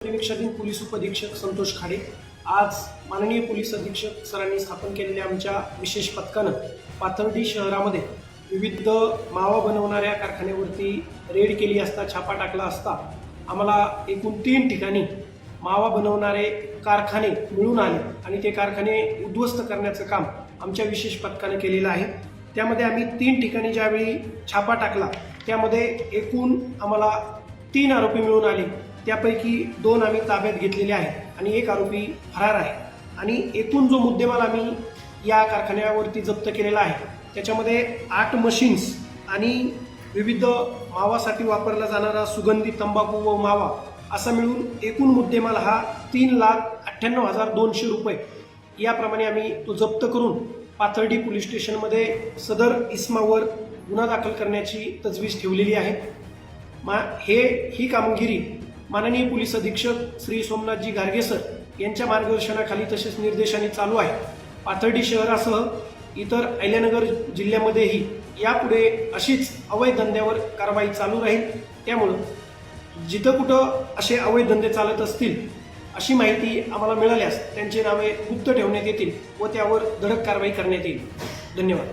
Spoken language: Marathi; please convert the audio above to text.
निरीक्षक पोलीस उपअधीक्षक संतोष खाडे आज माननीय पोलीस अधीक्षक सरांनी स्थापन केलेल्या आमच्या विशेष पथकानं पाथर्डी शहरामध्ये विविध मावा बनवणाऱ्या कारखान्यावरती रेड केली असता छापा टाकला असता आम्हाला एकूण 3 ठिकाणी मावा बनवणारे कारखाने मिळून आले आणि ते कारखाने उद्ध्वस्त करण्याचं काम आमच्या विशेष पथकानं केलेलं आहे। त्यामध्ये आम्ही 3 ठिकाणी ज्यावेळी छापा टाकला त्यामध्ये एकूण आम्हाला 3 आरोपी मिळून आले। त्यापैकी 2 आम्ही ताब्यात घेतलेले आहेत आणि 1 आरोपी फरार आहे आणि एकूण जो मुद्देमाल आम्ही या कारखान्यावरती जप्त केलेला आहे त्याच्यामध्ये 8 मशीन्स आणि विविध मावासाठी वापरला जाणारा सुगंधी तंबाखू व मावा असा मिळून एकूण मुद्देमाल हा 3,98,200 रुपये याप्रमाणे आम्ही तो जप्त करून पाथर्डी पोलीस स्टेशनमध्ये सदर इस्मावर गुन्हा दाखल करण्याची तजवीज ठेवलेली आहे। ही कामगिरी माननीय पोलीस अधीक्षक श्री सोमनाथजी गार्गे सर यांच्या मार्गदर्शनाखाली तसेच निर्देशाने चालू आहे। पाथर्डी शहरासह इतर अहिल्यानगर जिल्ह्यामध्येही यापुढे अशीच अवैध धंद्यावर कारवाई चालू राहील। त्यामुळे जिथं कुठं असे अवैध धंदे चालत असतील अशी माहिती आम्हाला मिळाल्यास त्यांचे नावे गुप्त ठेवण्यात येतील व त्यावर धडक कारवाई करण्यात येईल। धन्यवाद।